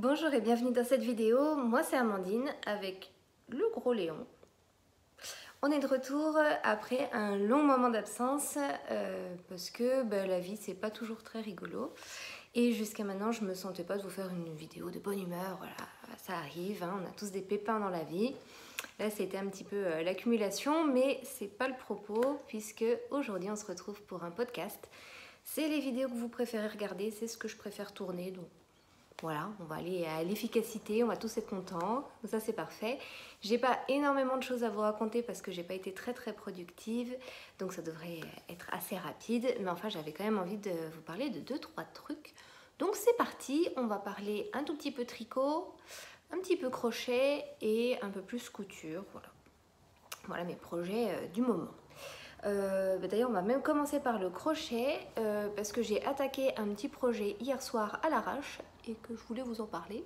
Bonjour et bienvenue dans cette vidéo, moi c'est Amandine avec le gros Léon. On est de retour après un long moment d'absence parce que la vie c'est pas toujours très rigolo et jusqu'à maintenant je me sentais pas de vous faire une vidéo de bonne humeur, voilà, ça arrive, hein, on a tous des pépins dans la vie. Là c'était un petit peu l'accumulation mais c'est pas le propos puisque aujourd'hui on se retrouve pour un podcast. C'est les vidéos que vous préférez regarder, c'est ce que je préfère tourner donc. Voilà, on va aller à l'efficacité, on va tous être contents, donc ça c'est parfait. J'ai pas énormément de choses à vous raconter parce que j'ai pas été très productive, donc ça devrait être assez rapide, mais enfin j'avais quand même envie de vous parler de 2-3 trucs. Donc c'est parti, on va parler un tout petit peu tricot, un petit peu crochet et un peu plus couture, voilà. Voilà mes projets du moment. D'ailleurs on va même commencer par le crochet parce que j'ai attaqué un petit projet hier soir à l'arrache et que je voulais vous en parler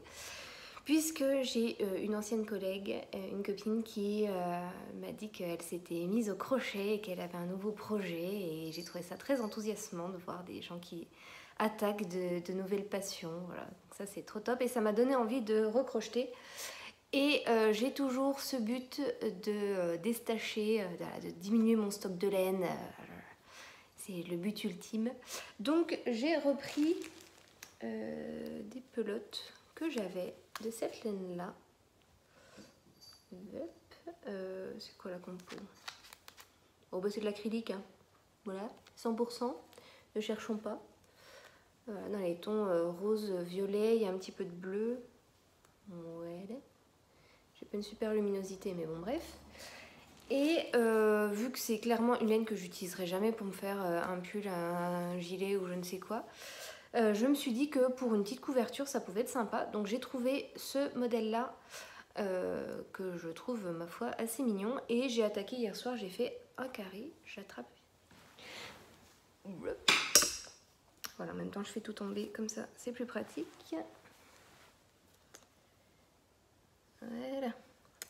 puisque j'ai une ancienne collègue, une copine qui m'a dit qu'elle s'était mise au crochet et qu'elle avait un nouveau projet et j'ai trouvé ça très enthousiasmant de voir des gens qui attaquent de nouvelles passions, voilà. Donc ça c'est trop top et ça m'a donné envie de recrocheter. Et j'ai toujours ce but de déstacher, de diminuer mon stock de laine. C'est le but ultime. Donc j'ai repris des pelotes que j'avais de cette laine-là. C'est quoi la compo? Oh c'est de l'acrylique, hein. Voilà, 100%. Ne cherchons pas. Voilà, dans les tons rose, violet, il y a un petit peu de bleu. Ouais. J'ai pas une super luminosité, mais bon, bref. Et vu que c'est clairement une laine que j'utiliserai jamais pour me faire un pull, un gilet ou je ne sais quoi, je me suis dit que pour une petite couverture, ça pouvait être sympa. Donc j'ai trouvé ce modèle-là que je trouve, ma foi, assez mignon. Et j'ai attaqué hier soir, j'ai fait un carré, j'attrape. Voilà, en même temps, je fais tout tomber comme ça, c'est plus pratique. Voilà.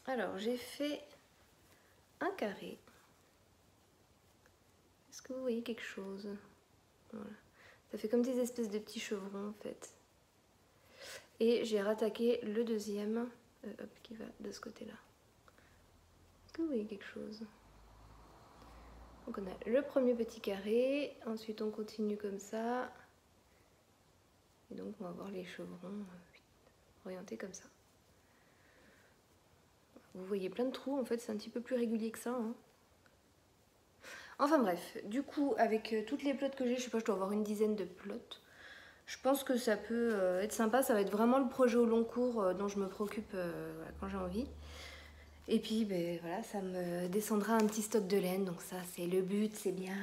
Alors, j'ai fait un carré. Est-ce que vous voyez quelque chose? Voilà. Ça fait comme des espèces de petits chevrons en fait. Et j'ai rattaqué le deuxième qui va de ce côté-là. Est-ce que vous voyez quelque chose? Donc on a le premier petit carré, ensuite on continue comme ça. Et donc on va voir les chevrons orientés comme ça. Vous voyez plein de trous, en fait c'est un petit peu plus régulier que ça, hein. Enfin bref, du coup avec toutes les pelotes que j'ai, je sais pas, je dois avoir une dizaine de pelotes. Je pense que ça peut être sympa, ça va être vraiment le projet au long cours dont je me préoccupe voilà, quand j'ai envie. Et puis voilà, ça me descendra un petit stock de laine, donc ça c'est le but, c'est bien.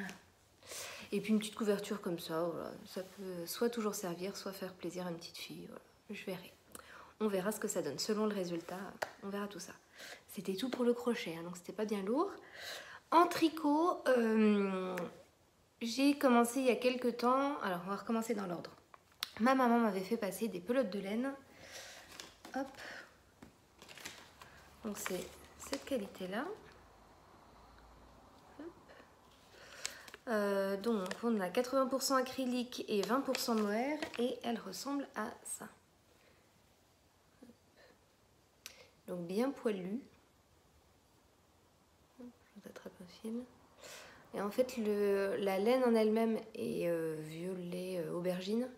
Et puis une petite couverture comme ça, voilà, ça peut soit toujours servir, soit faire plaisir à une petite fille, voilà, je verrai. On verra ce que ça donne, selon le résultat, on verra tout ça. C'était tout pour le crochet, hein, donc c'était pas bien lourd. En tricot, j'ai commencé il y a quelques temps, alors on va recommencer dans l'ordre. Ma maman m'avait fait passer des pelotes de laine. Hop. Donc c'est cette qualité-là. Donc on a 80% acrylique et 20% mohair et elle ressemble à ça. Donc bien poilu. Je t'attrape un fil. Et en fait la laine en elle-même est violet aubergine.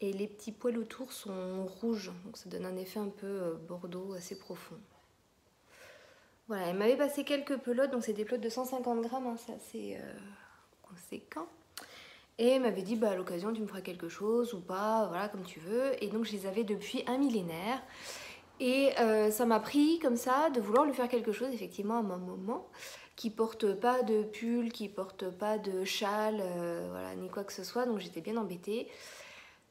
Et les petits poils autour sont rouges, donc ça donne un effet un peu bordeaux assez profond. Voilà, elle m'avait passé quelques pelotes, donc c'est des pelotes de 150 grammes, hein, c'est assez conséquent. Et elle m'avait dit, à l'occasion, tu me feras quelque chose ou pas, voilà, comme tu veux. Et donc je les avais depuis un millénaire. Et ça m'a pris comme ça de vouloir lui faire quelque chose, effectivement, à un moment, qui porte pas de pull, qui porte pas de châle, voilà, ni quoi que ce soit, donc j'étais bien embêtée.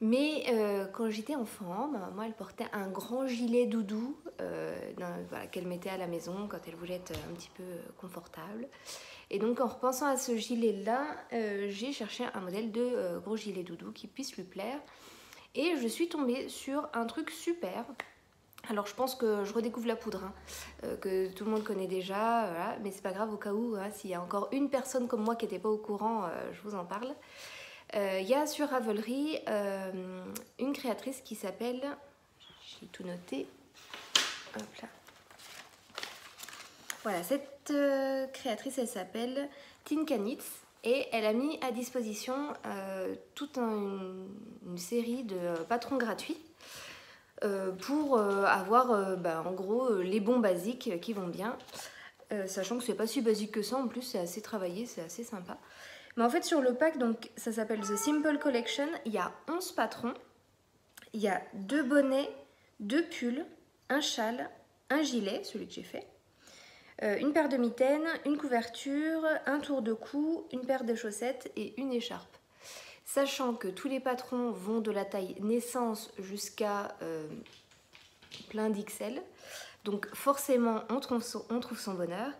Mais quand j'étais enfant, ma maman elle portait un grand gilet doudou voilà, qu'elle mettait à la maison quand elle voulait être un petit peu confortable. Et donc en repensant à ce gilet-là, j'ai cherché un modèle de gros gilet doudou qui puisse lui plaire. Et je suis tombée sur un truc super. Alors je pense que je redécouvre la poudre, hein, que tout le monde connaît déjà, voilà, mais c'est pas grave au cas où, hein, s'il y a encore une personne comme moi qui n'était pas au courant, je vous en parle. Y a sur Ravelry une créatrice qui s'appelle, j'ai tout noté. Hop là. Voilà, cette créatrice, elle s'appelle Tinka Knits et elle a mis à disposition toute une série de patrons gratuits pour avoir en gros les bons basiques qui vont bien. Sachant que c'est pas si basique que ça, en plus c'est assez travaillé, c'est assez sympa. Mais en fait sur le pack, donc ça s'appelle The Simple Collection, il y a 11 patrons, il y a 2 bonnets, 2 pulls, un châle, un gilet, celui que j'ai fait, une paire de mitaines, une couverture, un tour de cou, une paire de chaussettes et une écharpe. Sachant que tous les patrons vont de la taille naissance jusqu'à plein d'XL. Donc forcément, on trouve son bonheur.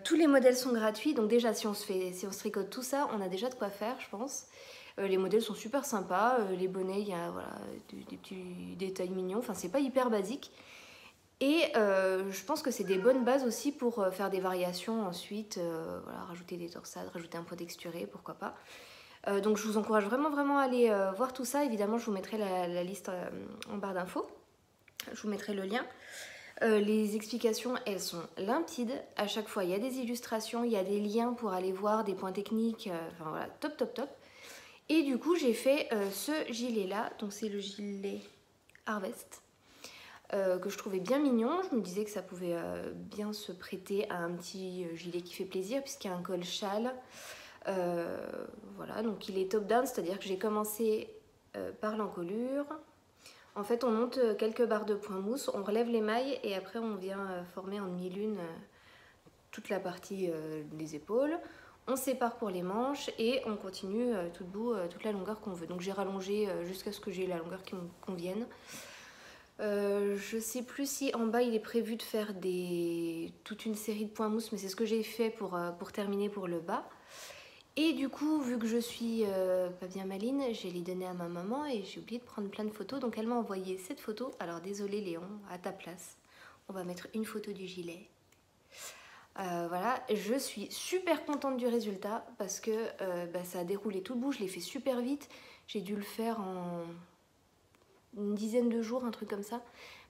Tous les modèles sont gratuits, donc déjà si on se tricote tout ça, on a déjà de quoi faire, je pense. Les modèles sont super sympas, les bonnets, il y a voilà, des petits détails mignons, enfin c'est pas hyper basique. Et je pense que c'est des bonnes bases aussi pour faire des variations ensuite, voilà, rajouter des torsades, rajouter un point texturé, pourquoi pas. Donc je vous encourage vraiment à aller voir tout ça. Évidemment, je vous mettrai la liste en barre d'infos. Je vous mettrai le lien. Les explications, elles sont limpides. À chaque fois, il y a des illustrations, il y a des liens pour aller voir des points techniques. Enfin voilà, top. Et du coup, j'ai fait ce gilet-là. Donc c'est le gilet Harvest. Que je trouvais bien mignon. Je me disais que ça pouvait bien se prêter à un petit gilet qui fait plaisir puisqu'il y a un col châle. Voilà, donc il est top down, c'est-à-dire que j'ai commencé par l'encolure. En fait, on monte quelques barres de point mousse, on relève les mailles et après on vient former en demi-lune toute la partie des épaules. On sépare pour les manches et on continue tout debout toute la longueur qu'on veut. Donc j'ai rallongé jusqu'à ce que j'ai la longueur qui me convienne. Je sais plus si en bas il est prévu de faire toute une série de points mousse, mais c'est ce que j'ai fait pour terminer pour le bas. Et du coup, vu que je suis pas bien maline, j'ai les donné à ma maman et j'ai oublié de prendre plein de photos. Donc elle m'a envoyé cette photo. Alors désolé Léon, à ta place, on va mettre une photo du gilet. Voilà, je suis super contente du résultat parce que ça a déroulé tout le bout. Je l'ai fait super vite. J'ai dû le faire en une dizaine de jours, un truc comme ça.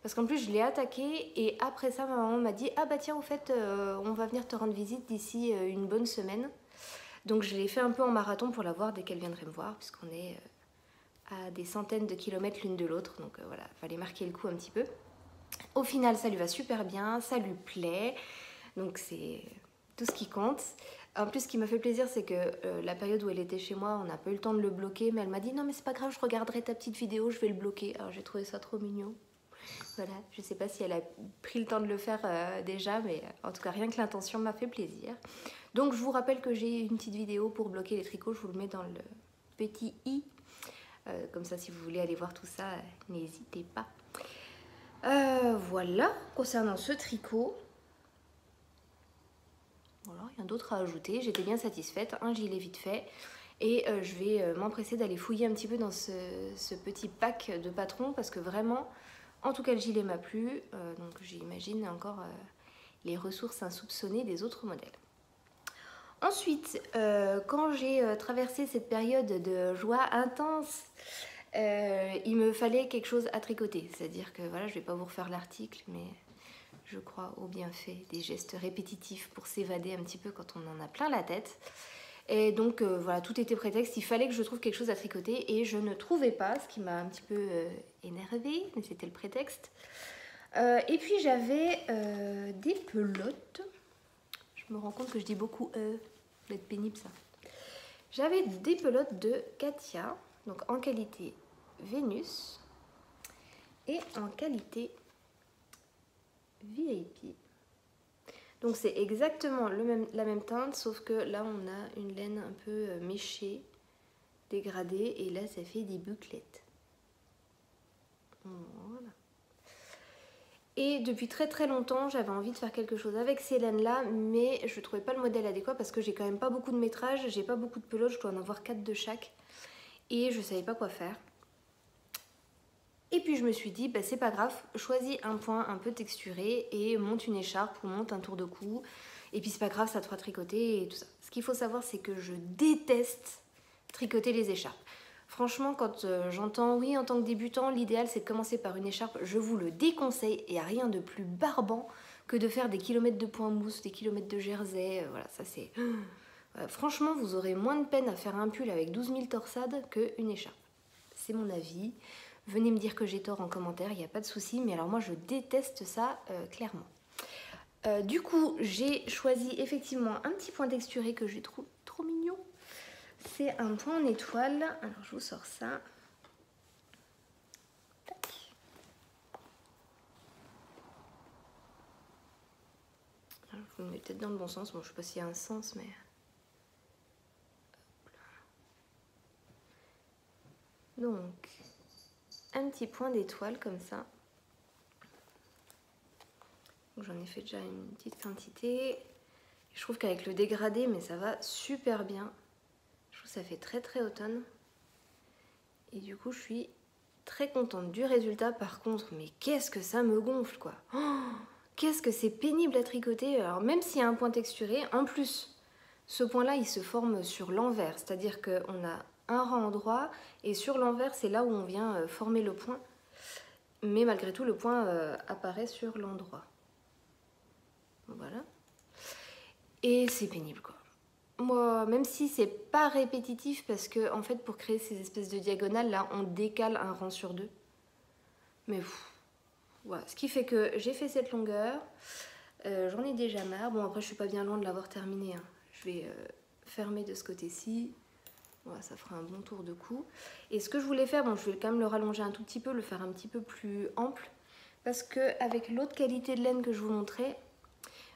Parce qu'en plus, je l'ai attaqué et après ça, ma maman m'a dit « Ah bah tiens, au fait, on va venir te rendre visite d'ici une bonne semaine. » Donc je l'ai fait un peu en marathon pour la voir dès qu'elle viendrait me voir, puisqu'on est à des centaines de kilomètres l'une de l'autre. Donc voilà, il fallait marquer le coup un petit peu. Au final, ça lui va super bien, ça lui plaît. Donc c'est tout ce qui compte. En plus, ce qui m'a fait plaisir, c'est que la période où elle était chez moi, on n'a pas eu le temps de le bloquer. Mais elle m'a dit, non mais c'est pas grave, je regarderai ta petite vidéo, je vais le bloquer. Alors j'ai trouvé ça trop mignon. Voilà, je sais pas si elle a pris le temps de le faire déjà, mais en tout cas, rien que l'intention m'a fait plaisir. Donc je vous rappelle que j'ai une petite vidéo pour bloquer les tricots, je vous le mets dans le petit i. Comme ça, si vous voulez aller voir tout ça, n'hésitez pas. Voilà, concernant ce tricot, voilà, rien d'autre à ajouter. J'étais bien satisfaite, un gilet vite fait. Et je vais m'empresser d'aller fouiller un petit peu dans ce petit pack de patrons parce que vraiment, en tout cas le gilet m'a plu. Donc j'imagine encore les ressources insoupçonnées des autres modèles. Ensuite, quand j'ai traversé cette période de joie intense, il me fallait quelque chose à tricoter. C'est-à-dire que voilà, je ne vais pas vous refaire l'article, mais je crois au bienfait des gestes répétitifs pour s'évader un petit peu quand on en a plein la tête. Et donc voilà, tout était prétexte, il fallait que je trouve quelque chose à tricoter et je ne trouvais pas, ce qui m'a un petit peu énervée, mais c'était le prétexte. Et puis j'avais des pelotes. Je me rends compte que je dis beaucoup d'être pénible ça. J'avais des pelotes de Katia, donc en qualité Vénus et en qualité VIP. Donc c'est exactement la même teinte, sauf que là on a une laine un peu méchée, dégradée, et là ça fait des bouclettes. Voilà. Et depuis très longtemps, j'avais envie de faire quelque chose avec ces laines-là, mais je ne trouvais pas le modèle adéquat parce que j'ai quand même pas beaucoup de métrage, j'ai pas beaucoup de pelotes, je dois en avoir 4 de chaque, et je savais pas quoi faire. Et puis je me suis dit, bah, c'est pas grave, choisis un point un peu texturé et monte une écharpe ou monte un tour de cou. Et puis c'est pas grave, ça te fera tricoter et tout ça. Ce qu'il faut savoir, c'est que je déteste tricoter les écharpes. Franchement, quand j'entends oui en tant que débutant, l'idéal c'est de commencer par une écharpe, je vous le déconseille. Il n'y a rien de plus barbant que de faire des kilomètres de point mousse, des kilomètres de jersey. Voilà, ça c'est... franchement, vous aurez moins de peine à faire un pull avec 12 000 torsades qu'une écharpe. C'est mon avis. Venez me dire que j'ai tort en commentaire, il n'y a pas de souci. Mais alors moi, je déteste ça clairement. Du coup, j'ai choisi effectivement un petit point texturé que je trouve trop mignon. C'est un point en étoile. Alors, je vous sors ça. Tac. Alors, je vous le mets peut-être dans le bon sens. Bon, je ne sais pas s'il y a un sens, mais... Donc, un petit point d'étoile comme ça. J'en ai fait déjà une petite quantité. Je trouve qu'avec le dégradé, mais ça va super bien. Je trouve que ça fait très très automne. Et du coup, je suis très contente du résultat. Par contre, mais qu'est-ce que ça me gonfle, quoi. Oh, qu'est-ce que c'est pénible à tricoter. Alors même s'il y a un point texturé, en plus, ce point-là, il se forme sur l'envers. C'est-à-dire qu'on a un rang endroit et sur l'envers, c'est là où on vient former le point. Mais malgré tout, le point apparaît sur l'endroit. Voilà. Et c'est pénible, quoi. Moi, même si c'est pas répétitif, parce que en fait, pour créer ces espèces de diagonales, là, on décale un rang sur deux. Mais voilà. Ce qui fait que j'ai fait cette longueur. J'en ai déjà marre. Bon, après, je suis pas bien loin de l'avoir terminé. Hein. Je vais fermer de ce côté-ci. Voilà, ça fera un bon tour de cou. Et ce que je voulais faire, bon, je vais quand même le rallonger un tout petit peu, le faire un petit peu plus ample. Parce que avec l'autre qualité de laine que je vous montrais,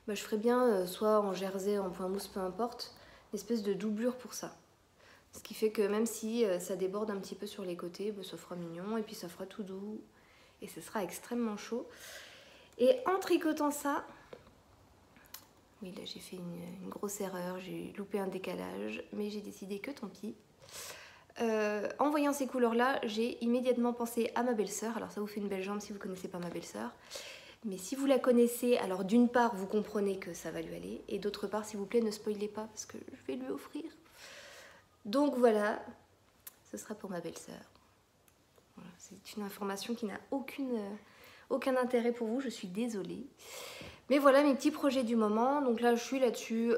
bah, je ferais bien, soit en jersey, en point mousse, peu importe, une espèce de doublure pour ça. Ce qui fait que même si ça déborde un petit peu sur les côtés, bah, ça fera mignon et puis ça fera tout doux. Et ce sera extrêmement chaud. Et en tricotant ça, oui là j'ai fait une grosse erreur, j'ai loupé un décalage, mais j'ai décidé que tant pis. En voyant ces couleurs là, j'ai immédiatement pensé à ma belle-sœur. Alors ça vous fait une belle jambe si vous ne connaissez pas ma belle-sœur. Mais si vous la connaissez, alors d'une part, vous comprenez que ça va lui aller. Et d'autre part, s'il vous plaît, ne spoilez pas parce que je vais lui offrir. Donc voilà, ce sera pour ma belle-sœur. Voilà, c'est une information qui n'a aucun intérêt pour vous, je suis désolée. Mais voilà mes petits projets du moment. Donc là, je suis là-dessus,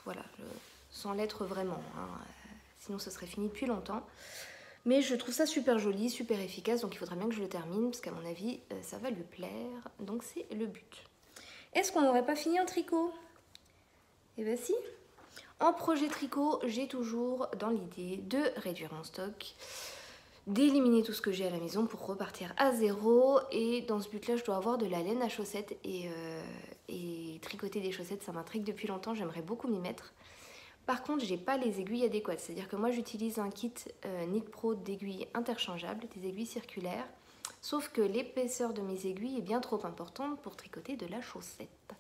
voilà, sans l'être vraiment. Hein. Sinon, ce serait fini depuis longtemps. Mais je trouve ça super joli, super efficace, donc il faudrait bien que je le termine, parce qu'à mon avis, ça va lui plaire. Donc c'est le but. Est-ce qu'on n'aurait pas fini en tricot? Eh bien si. En projet tricot, j'ai toujours dans l'idée de réduire mon stock, d'éliminer tout ce que j'ai à la maison pour repartir à zéro. Et dans ce but-là, je dois avoir de la laine à chaussettes. Et tricoter des chaussettes, ça m'intrigue depuis longtemps, j'aimerais beaucoup m'y mettre. Par contre, j'ai pas les aiguilles adéquates, c'est-à-dire que moi j'utilise un kit Knit Pro d'aiguilles interchangeables, des aiguilles circulaires, sauf que l'épaisseur de mes aiguilles est bien trop importante pour tricoter de la chaussette.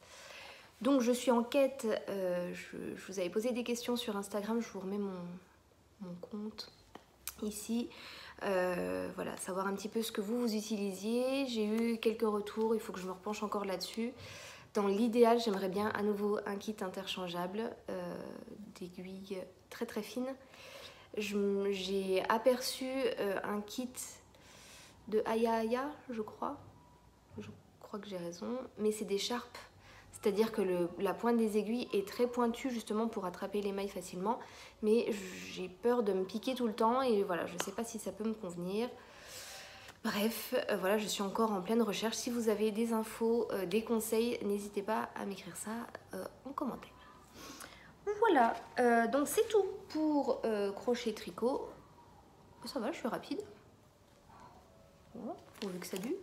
Donc je suis en quête, je vous avais posé des questions sur Instagram, je vous remets mon compte ici. Voilà, savoir un petit peu ce que vous utilisiez. J'ai eu quelques retours, il faut que je me repenche encore là-dessus. Dans l'idéal, j'aimerais bien à nouveau un kit interchangeable d'aiguilles très très fines. J'ai aperçu un kit de Aya Aya, je crois. Je crois que j'ai raison. Mais c'est des charpes. C'est-à-dire que la pointe des aiguilles est très pointue justement pour attraper les mailles facilement. Mais j'ai peur de me piquer tout le temps et voilà, je ne sais pas si ça peut me convenir. Bref, voilà, je suis encore en pleine recherche. Si vous avez des infos, des conseils, n'hésitez pas à m'écrire ça en commentaire. Voilà, donc c'est tout pour crochet tricot. Ça va, je suis rapide. Voilà, pourvu que ça dure.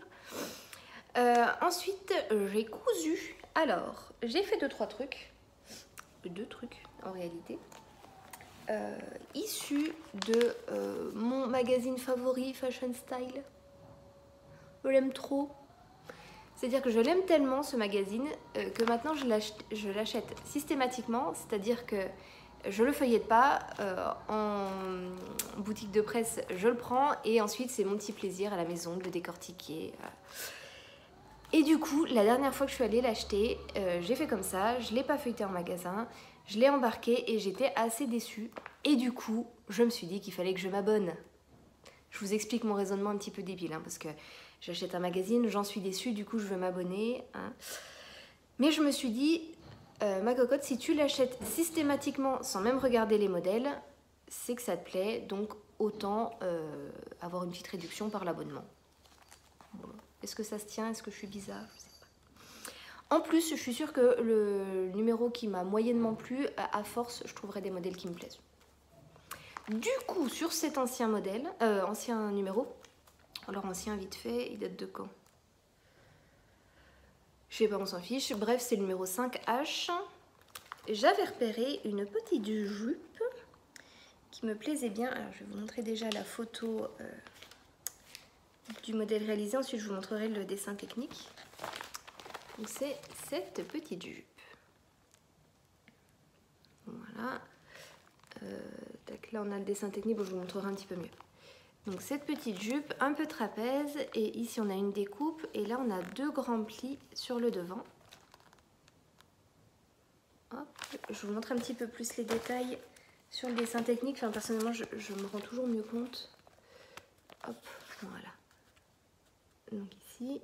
Ensuite, j'ai cousu. Alors, j'ai fait 2-3 trucs. 2 trucs en réalité. Issus de mon magazine favori Fashion Style. Je l'aime trop. C'est-à-dire que je l'aime tellement ce magazine que maintenant je l'achète systématiquement. C'est-à-dire que je le feuillette pas en boutique de presse, je le prends et ensuite c'est mon petit plaisir à la maison de le décortiquer. Et du coup, la dernière fois que je suis allée l'acheter, j'ai fait comme ça, je l'ai pas feuilleté en magasin, je l'ai embarqué et j'étais assez déçue. Et du coup, je me suis dit qu'il fallait que je m'abonne. Je vous explique mon raisonnement un petit peu débile, hein, parce que j'achète un magazine, j'en suis déçue, du coup je veux m'abonner. Hein. Mais je me suis dit, ma cocotte, si tu l'achètes systématiquement sans même regarder les modèles, c'est que ça te plaît, donc autant avoir une petite réduction par l'abonnement. Bon. Est-ce que ça se tient? Est-ce que je suis bizarre? Je sais pas. En plus, je suis sûre que le numéro qui m'a moyennement plu, à force, je trouverai des modèles qui me plaisent. Du coup, sur cet ancien modèle, ancien numéro, alors ancien vite fait, il date de quand? Je sais pas, on s'en fiche. Bref, c'est le numéro 5H. J'avais repéré une petite jupe qui me plaisait bien. Alors, je vais vous montrer déjà la photo du modèle réalisé. Ensuite, je vous montrerai le dessin technique. Donc, c'est cette petite jupe. Voilà. Tac, là, on a le dessin technique. Bon, je vous montrerai un petit peu mieux. Donc, cette petite jupe, un peu trapèze. Et ici, on a une découpe. Et là, on a 2 grands plis sur le devant. Hop, je vous montre un petit peu plus les détails sur le dessin technique. Enfin, personnellement, je me rends toujours mieux compte. Hop, voilà. Donc ici.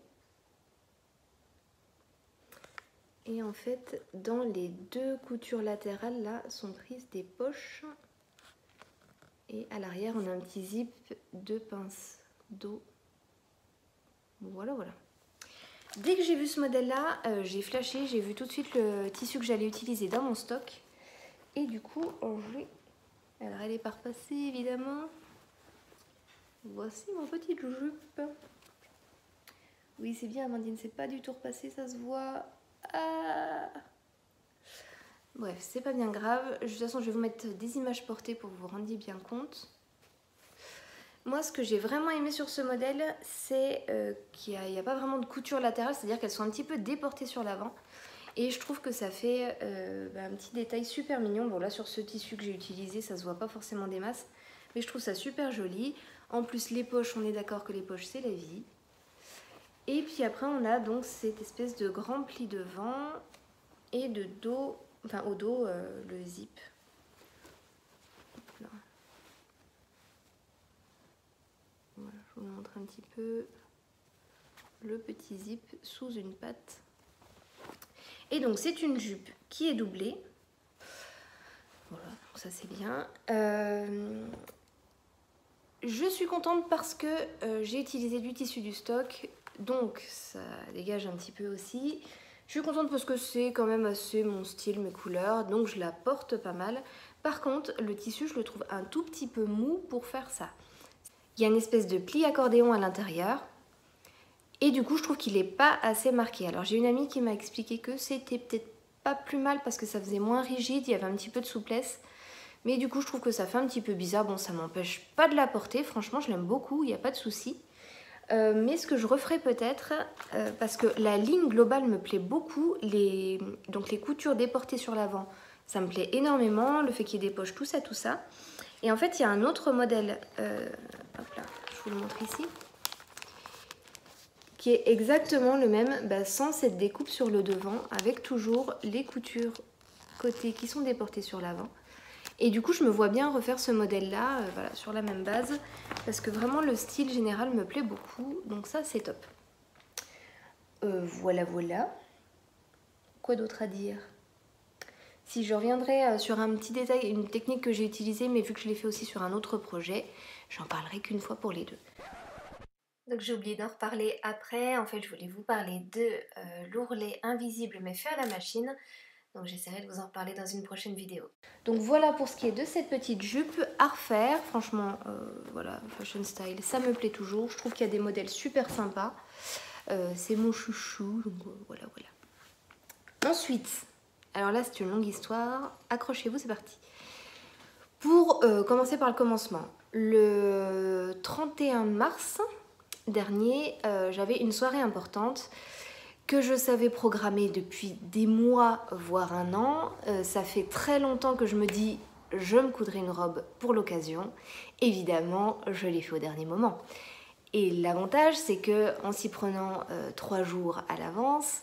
Et en fait, dans les 2 coutures latérales, là, sont prises des poches. Et à l'arrière, on a un petit zip de pince d'eau. Voilà, voilà. Dès que j'ai vu ce modèle-là, j'ai flashé, j'ai vu tout de suite le tissu que j'allais utiliser dans mon stock. Et du coup, alors elle est pas repassée évidemment. Voici mon petite jupe. Oui, c'est bien Amandine, c'est pas du tout repassé, ça se voit. Ah. Bref, c'est pas bien grave. De toute façon, je vais vous mettre des images portées pour que vous vous rendiez bien compte. Moi, ce que j'ai vraiment aimé sur ce modèle, c'est qu'il n'y a pas vraiment de couture latérale, c'est-à-dire qu'elles sont un petit peu déportées sur l'avant. Et je trouve que ça fait un petit détail super mignon. Bon, là, sur ce tissu que j'ai utilisé, ça se voit pas forcément des masses, mais je trouve ça super joli. En plus, les poches, on est d'accord que les poches, c'est la vie. Et puis après, on a donc cette espèce de grand pli devant et de dos, enfin au dos, le zip. Là. Voilà, je vous montre un petit peu le petit zip sous une patte. Et donc c'est une jupe qui est doublée. Voilà, donc ça c'est bien. Je suis contente parce que j'ai utilisé du tissu du stock, donc ça dégage un petit peu aussi. Je suis contente parce que c'est quand même assez mon style, mes couleurs, donc je la porte pas mal. Par contre, le tissu, je le trouve un tout petit peu mou pour faire ça. Il y a une espèce de pli accordéon à l'intérieur. Et du coup, je trouve qu'il n'est pas assez marqué. Alors, j'ai une amie qui m'a expliqué que c'était peut-être pas plus mal parce que ça faisait moins rigide, il y avait un petit peu de souplesse. Mais du coup, je trouve que ça fait un petit peu bizarre. Bon, ça m'empêche pas de la porter. Franchement, je l'aime beaucoup, il n'y a pas de souci. Mais ce que je referai peut-être, parce que la ligne globale me plaît beaucoup, donc les coutures déportées sur l'avant, ça me plaît énormément. Le fait qu'il y ait des poches, tout ça, tout ça. Et en fait, il y a un autre modèle, hop là, je vous le montre ici, qui est exactement le même, sans cette découpe sur le devant, avec toujours les coutures côté qui sont déportées sur l'avant. Et du coup, je me vois bien refaire ce modèle-là, voilà, sur la même base, parce que vraiment le style général me plaît beaucoup, donc ça c'est top. Voilà, voilà. Quoi d'autre à dire? Si je reviendrai sur un petit détail, une technique que j'ai utilisée, mais vu que je l'ai fait aussi sur un autre projet, j'en parlerai qu'une fois pour les deux. Donc j'ai oublié d'en reparler après. En fait, je voulais vous parler de l'ourlet invisible mais fait à la machine. Donc j'essaierai de vous en reparler dans une prochaine vidéo. Donc voilà pour ce qui est de cette petite jupe à refaire. Franchement, voilà, fashion style, ça me plaît toujours. Je trouve qu'il y a des modèles super sympas. C'est mon chouchou, donc voilà, voilà. Ensuite, alors là c'est une longue histoire. Accrochez-vous, c'est parti. Pour commencer par le commencement, le 31 mars dernier, j'avais une soirée importante que je savais programmer depuis des mois, voire un an. Ça fait très longtemps que je me dis, je me coudrai une robe pour l'occasion. Évidemment, je l'ai fait au dernier moment. Et l'avantage, c'est que en s'y prenant 3 jours à l'avance,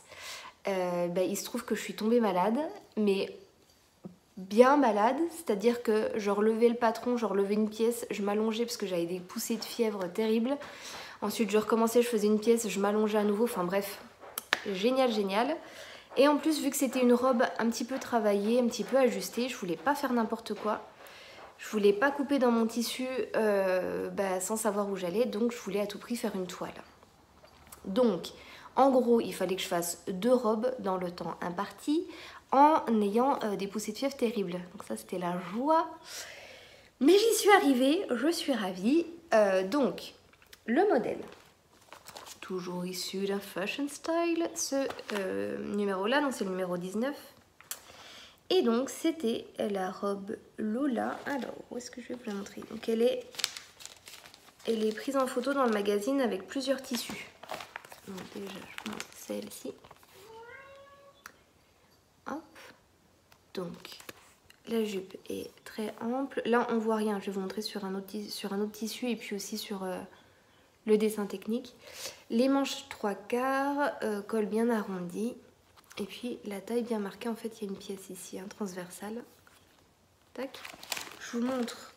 il se trouve que je suis tombée malade, mais bien malade, c'est-à-dire que je relevais le patron, je relevais une pièce, je m'allongeais parce que j'avais des poussées de fièvre terribles. Ensuite je recommençais, je faisais une pièce, je m'allongeais à nouveau, enfin bref, génial, génial. Et en plus, vu que c'était une robe un petit peu travaillée, un petit peu ajustée, je voulais pas faire n'importe quoi. Je voulais pas couper dans mon tissu sans savoir où j'allais, donc je voulais à tout prix faire une toile. Donc, en gros, il fallait que je fasse 2 robes dans le temps imparti en ayant des poussées de fièvre terribles. Donc ça, c'était la joie. Mais j'y suis arrivée, je suis ravie. Donc, le modèle, toujours issu d'un Fashion Style, ce numéro-là, donc c'est le numéro 19. Et donc, c'était la robe Lola. Alors, où est-ce que je vais vous la montrer? Donc, elle est prise en photo dans le magazine avec plusieurs tissus. Donc déjà, je montre celle-ci. Hop. Donc, la jupe est très ample. Là, on voit rien. Je vais vous montrer sur un autre tissu et puis aussi sur le dessin technique. Les manches 3/4, col bien arrondi. Et puis, la taille bien marquée. En fait, il y a une pièce ici, transversale. Tac. Je vous montre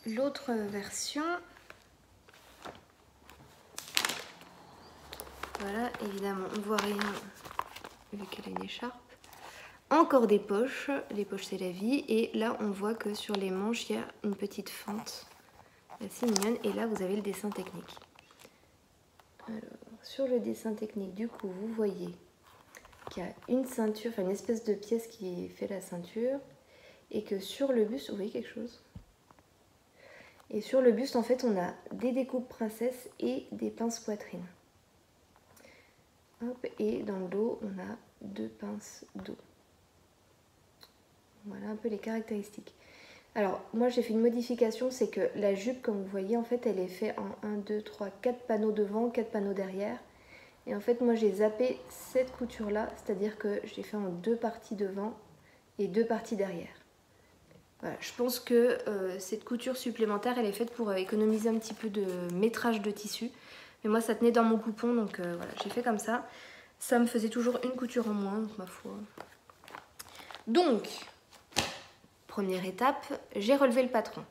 l'autre version. Voilà, évidemment, on ne voit rien vu qu'elle a une écharpe. Encore des poches, les poches c'est la vie. Et là, on voit que sur les manches, il y a une petite fente assez mignonne. Et là, vous avez le dessin technique. Alors, sur le dessin technique, du coup, vous voyez qu'il y a une ceinture, enfin une espèce de pièce qui fait la ceinture. Et que sur le buste, vous voyez quelque chose? Et sur le buste, en fait, on a des découpes princesse et des pinces poitrine. Hop, et dans le dos, on a 2 pinces dos. Voilà un peu les caractéristiques. Alors, moi j'ai fait une modification, c'est que la jupe, comme vous voyez, en fait, elle est faite en 1, 2, 3, 4 panneaux devant, 4 panneaux derrière. Et en fait, moi j'ai zappé cette couture-là, c'est-à-dire que je l'ai fait en 2 parties devant et 2 parties derrière. Voilà, je pense que cette couture supplémentaire, elle est faite pour économiser un petit peu de métrage de tissu. Mais moi, ça tenait dans mon coupon, donc voilà, j'ai fait comme ça. Ça me faisait toujours une couture en moins, donc ma foi. Donc, première étape, j'ai relevé le patron.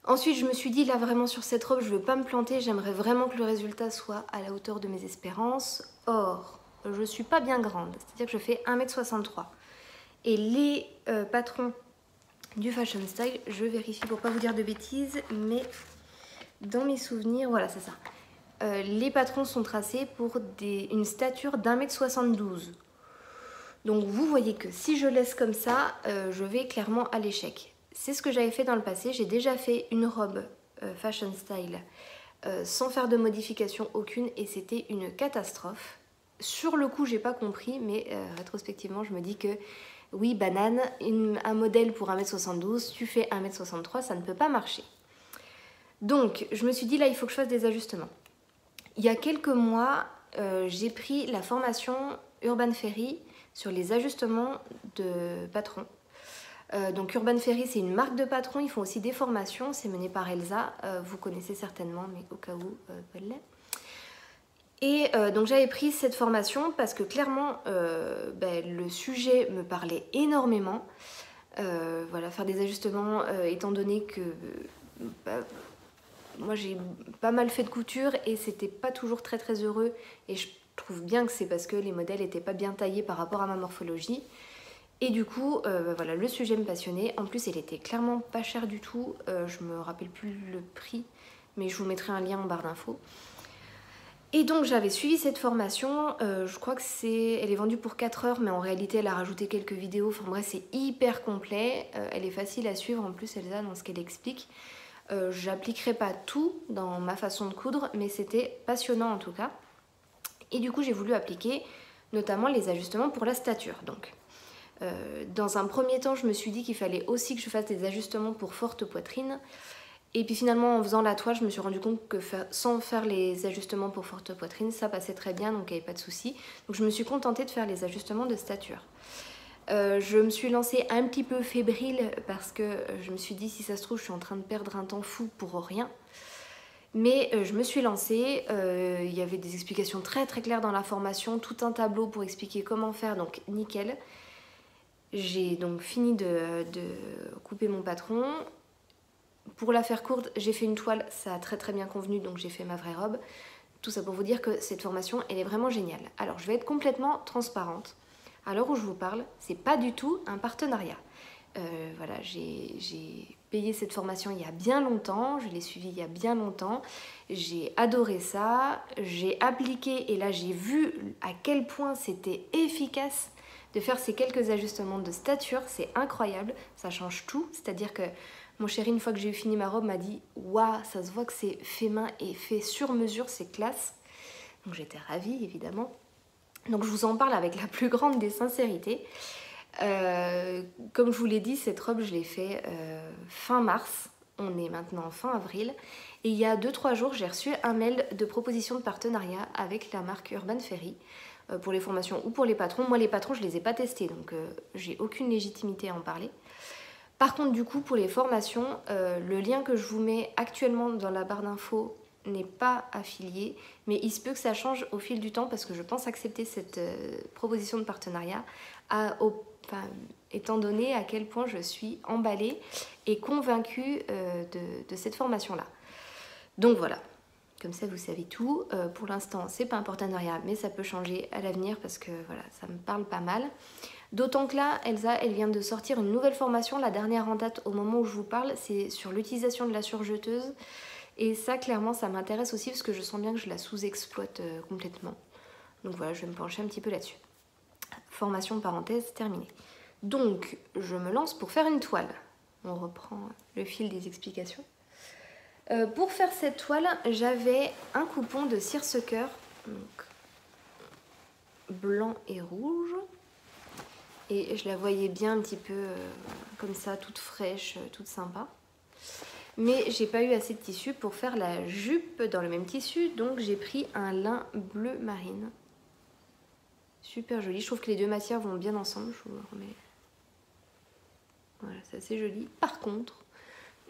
Ensuite, je me suis dit, là, vraiment, sur cette robe, je ne veux pas me planter. J'aimerais vraiment que le résultat soit à la hauteur de mes espérances. Or, je ne suis pas bien grande, c'est-à-dire que je fais 1m63. Et les patrons du Fashion Style, je vérifie pour pas vous dire de bêtises, mais dans mes souvenirs, voilà, c'est ça. Les patrons sont tracés pour une stature d'1m72. Donc vous voyez que si je laisse comme ça, je vais clairement à l'échec. C'est ce que j'avais fait dans le passé. J'ai déjà fait une robe Fashion Style sans faire de modification aucune et c'était une catastrophe. Sur le coup, j'ai pas compris, mais rétrospectivement, je me dis que oui, banane, un modèle pour 1m72, tu fais 1m63, ça ne peut pas marcher. Donc, je me suis dit, là, il faut que je fasse des ajustements. Il y a quelques mois, j'ai pris la formation Urban Ferry sur les ajustements de patron. Donc Urban Ferry, c'est une marque de patron, ils font aussi des formations, c'est mené par Elsa, vous connaissez certainement, mais au cas où, elle l'est. Et donc j'avais pris cette formation parce que clairement le sujet me parlait énormément. Voilà, faire des ajustements étant donné que moi j'ai pas mal fait de couture et c'était pas toujours très très heureux et je trouve bien que c'est parce que les modèles étaient pas bien taillés par rapport à ma morphologie. Et du coup, voilà, le sujet me passionnait. En plus, elle était clairement pas chère du tout. Je me rappelle plus le prix, mais je vous mettrai un lien en barre d'infos. Et donc j'avais suivi cette formation, je crois que elle est vendue pour 4 heures, mais en réalité elle a rajouté quelques vidéos, enfin bref c'est hyper complet, elle est facile à suivre en plus Elsa dans ce qu'elle explique. J'appliquerai pas tout dans ma façon de coudre, mais c'était passionnant en tout cas. Et du coup j'ai voulu appliquer notamment les ajustements pour la stature. Donc dans un premier temps je me suis dit qu'il fallait aussi que je fasse des ajustements pour forte poitrine. Et puis finalement, en faisant la toile, je me suis rendu compte que sans faire les ajustements pour forte poitrine, ça passait très bien, donc il n'y avait pas de souci. Donc je me suis contentée de faire les ajustements de stature. Je me suis lancée un petit peu fébrile parce que je me suis dit, si ça se trouve, je suis en train de perdre un temps fou pour rien. Mais je me suis lancée, il y avait des explications très très claires dans la formation, tout un tableau pour expliquer comment faire, donc nickel. J'ai donc fini de couper mon patron. Pour la faire courte, j'ai fait une toile, ça a très bien convenu, donc j'ai fait ma vraie robe. Tout ça pour vous dire que cette formation, elle est vraiment géniale. Alors, je vais être complètement transparente. À l'heure où je vous parle, c'est pas du tout un partenariat. Voilà, j'ai payé cette formation il y a bien longtemps, je l'ai suivie il y a bien longtemps, j'ai adoré ça, j'ai appliqué et là j'ai vu à quel point c'était efficace de faire ces quelques ajustements de stature, c'est incroyable, ça change tout, c'est-à-dire que mon chéri, une fois que j'ai eu fini ma robe, m'a dit « Waouh, ça se voit que c'est fait main et fait sur mesure, c'est classe ». Donc j'étais ravie, évidemment. Donc je vous en parle avec la plus grande des sincérités. Comme je vous l'ai dit, cette robe, je l'ai fait fin mars. On est maintenant fin avril. Et il y a 2-3 jours, j'ai reçu un mail de proposition de partenariat avec la marque Urban Ferry pour les formations ou pour les patrons. Moi, les patrons, je ne les ai pas testés, donc j'ai aucune légitimité à en parler. Par contre, du coup, pour les formations, le lien que je vous mets actuellement dans la barre d'infos n'est pas affilié, mais il se peut que ça change au fil du temps parce que je pense accepter cette proposition de partenariat étant donné à quel point je suis emballée et convaincue de cette formation-là. Donc voilà, comme ça vous savez tout. Pour l'instant, c'est pas un partenariat, mais ça peut changer à l'avenir parce que voilà, ça me parle pas mal. D'autant que là, Elsa, elle vient de sortir une nouvelle formation, la dernière en date au moment où je vous parle, c'est sur l'utilisation de la surjeteuse. Et ça, clairement, ça m'intéresse aussi parce que je sens bien que je la sous-exploite complètement. Donc voilà, je vais me pencher un petit peu là-dessus. Formation parenthèse terminée. Donc, je me lance pour faire une toile. On reprend le fil des explications. Pour faire cette toile, j'avais un coupon de seersucker, donc blanc et rouge. Et je la voyais bien un petit peu comme ça, toute fraîche, toute sympa. Mais j'ai pas eu assez de tissu pour faire la jupe dans le même tissu, donc j'ai pris un lin bleu marine. Super joli, je trouve que les deux matières vont bien ensemble, je vous le remets. Voilà, c'est assez joli. Par contre,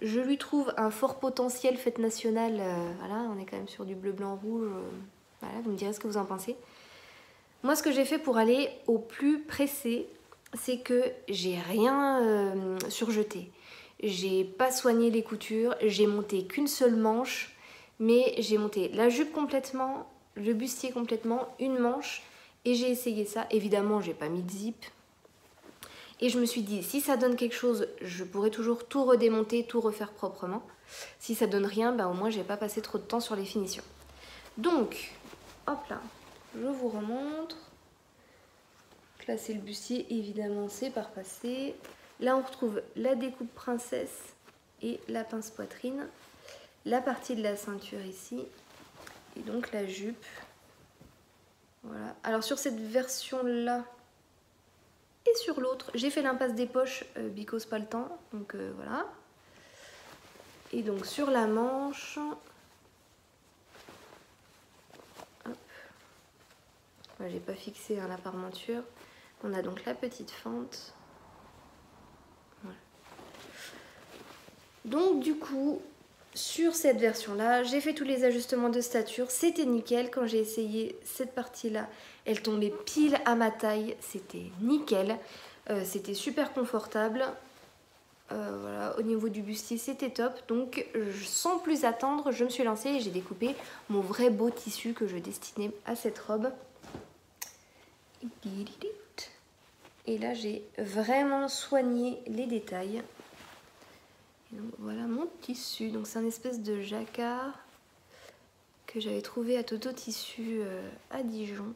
je lui trouve un fort potentiel fête nationale. Voilà, on est quand même sur du bleu, blanc, rouge. Voilà, vous me direz ce que vous en pensez. Moi, ce que j'ai fait pour aller au plus pressé, c'est que j'ai rien surjeté. J'ai pas soigné les coutures, j'ai monté qu'une seule manche, mais j'ai monté la jupe complètement, le bustier complètement, une manche, et j'ai essayé ça. Évidemment, j'ai pas mis de zip. Et je me suis dit, si ça donne quelque chose, je pourrais toujours tout redémonter, tout refaire proprement. Si ça donne rien, ben au moins j'ai pas passé trop de temps sur les finitions. Donc, hop là, je vous remontre. Placer le bustier, évidemment, c'est par passé. Là, on retrouve la découpe princesse et la pince poitrine. La partie de la ceinture ici. Et donc la jupe. Voilà. Alors sur cette version-là et sur l'autre, j'ai fait l'impasse des poches because pas le temps. Donc voilà. Et donc sur la manche... Voilà, j'ai pas fixé la parmenture. On a donc la petite fente. Voilà. Donc du coup, sur cette version-là, j'ai fait tous les ajustements de stature. C'était nickel. Quand j'ai essayé cette partie-là, elle tombait pile à ma taille. C'était nickel. C'était super confortable. Voilà, au niveau du bustier, c'était top. Donc, sans plus attendre, je me suis lancée et j'ai découpé mon vrai beau tissu que je destinais à cette robe. Et là, j'ai vraiment soigné les détails. Et donc, voilà mon tissu. Donc, c'est un espèce de jacquard que j'avais trouvé à Toto Tissu à Dijon,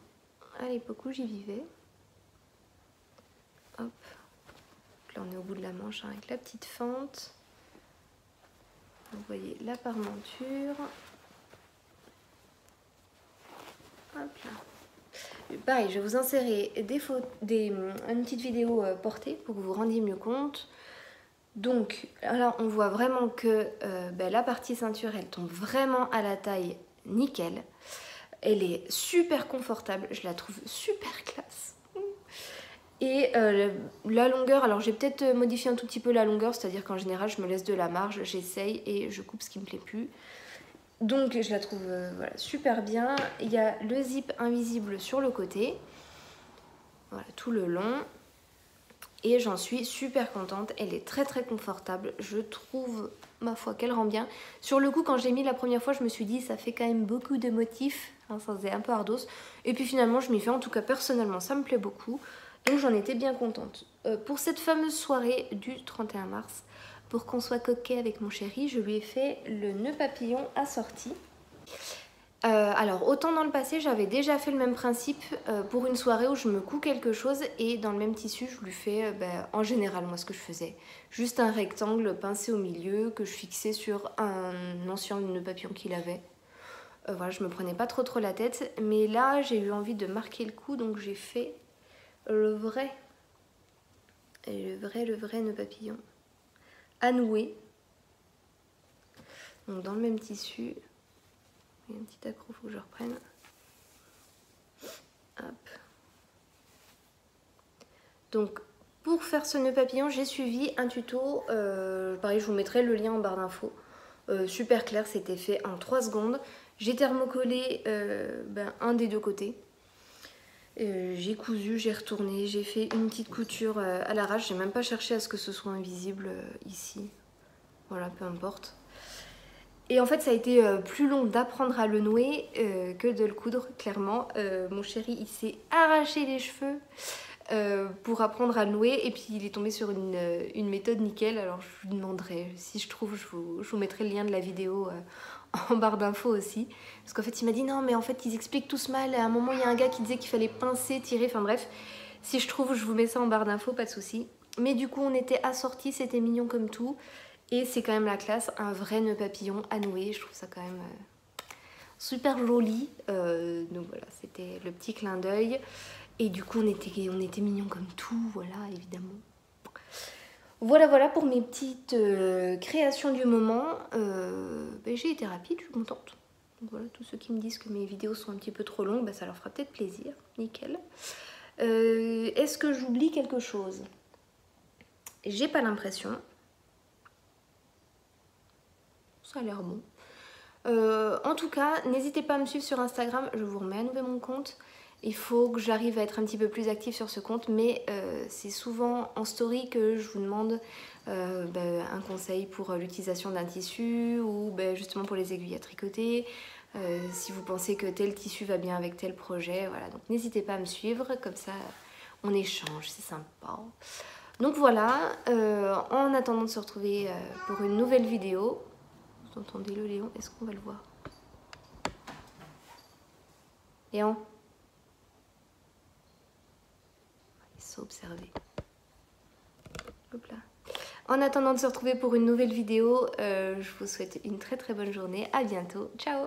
à l'époque où j'y vivais. Hop. Là, on est au bout de la manche hein, avec la petite fente. Vous voyez la parmenture. Hop là. Pareil, je vais vous insérer une petite vidéo portée pour que vous vous rendiez mieux compte. Donc là, on voit vraiment que la partie ceinture, elle tombe vraiment à la taille nickel. Elle est super confortable, je la trouve super classe. Et la longueur, alors j'ai peut-être modifié un tout petit peu la longueur, c'est-à-dire qu'en général, je me laisse de la marge, j'essaye et je coupe ce qui me plaît plus. Donc je la trouve voilà, super bien. Il y a le zip invisible sur le côté. Voilà, tout le long. et j'en suis super contente. Elle est très très confortable, je trouve ma foi qu'elle rend bien. Sur le coup, quand j'ai mis la première fois, je me suis dit ça fait quand même beaucoup de motifs, hein, ça faisait un peu ardos, et puis finalement je m'y fais, en tout cas personnellement ça me plaît beaucoup, donc j'en étais bien contente. Pour cette fameuse soirée du 31 mars, pour qu'on soit coquet avec mon chéri, je lui ai fait le nœud papillon assorti. Alors autant dans le passé j'avais déjà fait le même principe pour une soirée où je me couds quelque chose, et dans le même tissu je lui fais en général moi ce que je faisais, juste un rectangle pincé au milieu que je fixais sur un ancien nœud papillon qu'il avait. Voilà, je me prenais pas trop la tête, mais là j'ai eu envie de marquer le coup, donc j'ai fait le vrai nœud papillon à nouer, donc dans le même tissu. Il y a un petit accroc, faut que je reprenne. Hop. Donc pour faire ce nœud papillon, j'ai suivi un tuto, pareil je vous mettrai le lien en barre d'infos, super clair, c'était fait en 3 secondes. J'ai thermocollé un des deux côtés, j'ai cousu, j'ai retourné, j'ai fait une petite couture à l'arrache, j'ai même pas cherché à ce que ce soit invisible ici, voilà, peu importe. Et en fait ça a été plus long d'apprendre à le nouer que de le coudre, clairement. Mon chéri il s'est arraché les cheveux pour apprendre à le nouer, et puis il est tombé sur une méthode nickel. Alors je lui demanderai, si je trouve, je vous mettrai le lien de la vidéo en barre d'infos aussi, parce qu'en fait il m'a dit non mais en fait ils expliquent tous mal, à un moment il y a un gars qui disait qu'il fallait pincer, tirer, enfin bref, si je trouve je vous mets ça en barre d'infos, pas de souci. Mais du coup on était assortis, c'était mignon comme tout, et c'est quand même la classe, un vrai nœud papillon à nouer, je trouve ça quand même super joli. Donc voilà, c'était le petit clin d'œil. Et du coup, on était mignons comme tout, voilà, évidemment. Voilà pour mes petites créations du moment. J'ai été rapide, je suis contente. Donc voilà, tous ceux qui me disent que mes vidéos sont un petit peu trop longues, ça leur fera peut-être plaisir. Nickel. Est-ce que j'oublie quelque chose? J'ai pas l'impression. Ça a l'air bon. En tout cas, n'hésitez pas à me suivre sur Instagram, je vous remets à nouveau mon compte. Il faut que j'arrive à être un petit peu plus active sur ce compte, mais c'est souvent en story que je vous demande un conseil pour l'utilisation d'un tissu, ou justement pour les aiguilles à tricoter, si vous pensez que tel tissu va bien avec tel projet, voilà. Donc n'hésitez pas à me suivre, comme ça on échange, c'est sympa. Donc voilà, en attendant de se retrouver pour une nouvelle vidéo. Vous entendez le Léon? Est-ce qu'on va le voir? Léon? Il s'est observé. Hop là. En attendant de se retrouver pour une nouvelle vidéo, je vous souhaite une très bonne journée. À bientôt. Ciao!